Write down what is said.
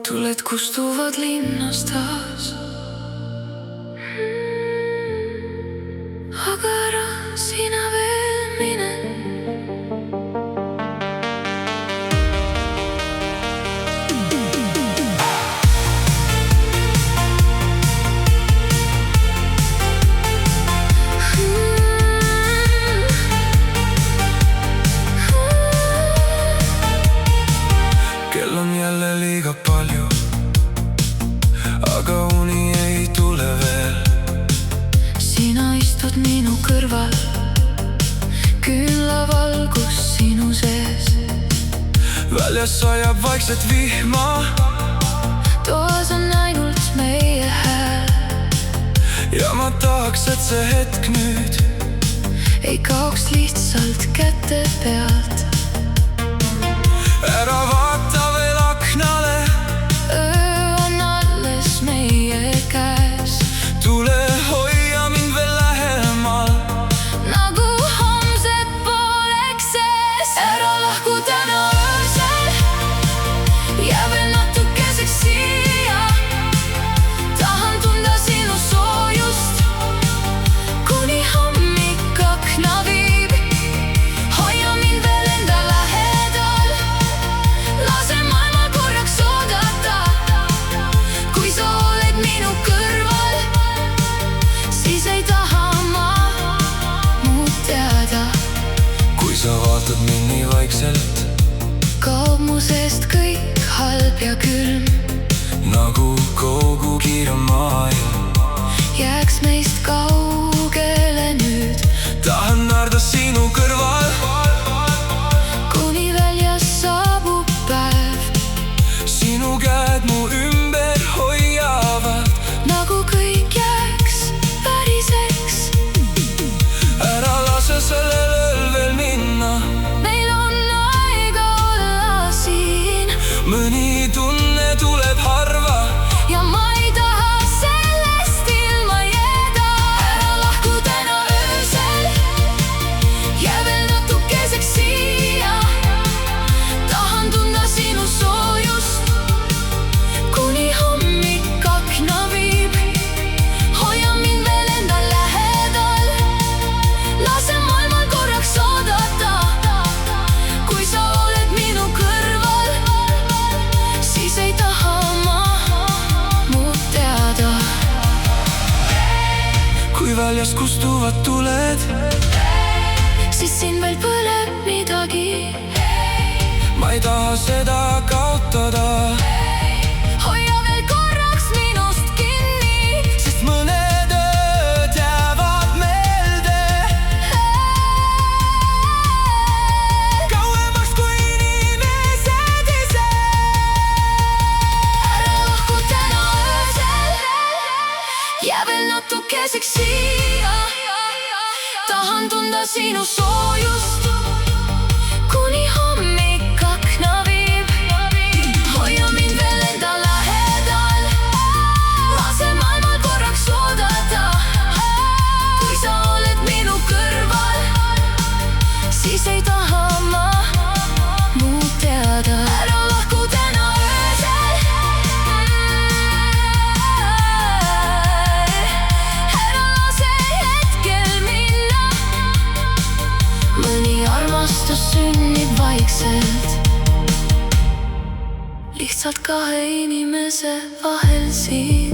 tuled kustuvad linnas taas. Aga ära sina veel mine. Kell on jälle liiga palju, aga uni ei tule veel. Sina istud minu kõrval, küünlavalgus sinu sees. Väljas sajab vaikselt vihma, toas on ainult meie hääl. ja ma tahaks, et see hetk nüüd ei kaoks lihtsalt käte pealt. Ära vaata veel aknale, Öö on alles meie käes, tule hoia mind veel lähemal. nagu homset poleks sees. Ära lahku täna öösel, jää veel natukeseks siia. Tahan tunda sinu soojust, kuni hommik akna viib. Hoia mind veel enda lähedal, lase maailmal korraks oodata. Kui sa oled minu kõrval, siis ei taha ma muud teada. Kui sa vaatad mind nii vaikselt, Kaob mu seest kõik halb ja külm, nagu kogu kiire maailm. jääks meist kaugele nüüd, Tahan naerda sinu kõrval, kuni väljas saabub päev. sinu käed mu ümber hoiavad. Nagu kõik jääks päriseks. Ära lase sellel ööl veel minna, Meil on aega olla siin mõni tunne tuleb harva. ja ma ei taha sellest ilma jääda. Ära lahku täna öösel, jää veel natukeseks siia. Tahan tunda sinu soojust, kuni hommik akna viib. Hoia mind veel enda lähedal, lase maailmal korraks oodata. Kui sa oled minu kõrval, siis ei taha ma muud teada. Kui väljas kustuvad tuled, Siis siin veel põleb midagi. ma ei taha seda kaotada. Hoia veel korraks minust kinni, Sest mõned ööd jäävad meelde kauemaks kui inimesed ise. ära lahku täna öösel, jää veel natukeseks siia. Tahan tunda sinu soojust, kuni hommik akna viib. Hoia mind veel enda lähedal, lase maailmal korraks oodata. Kui sa oled minu kõrval, siis ei taha ma muud teada. Ära lahku täna öösel, ära lase hetkel minna. Mõni armastus sünnib vaikselt, lihtsalt kahe inimese vahel siin.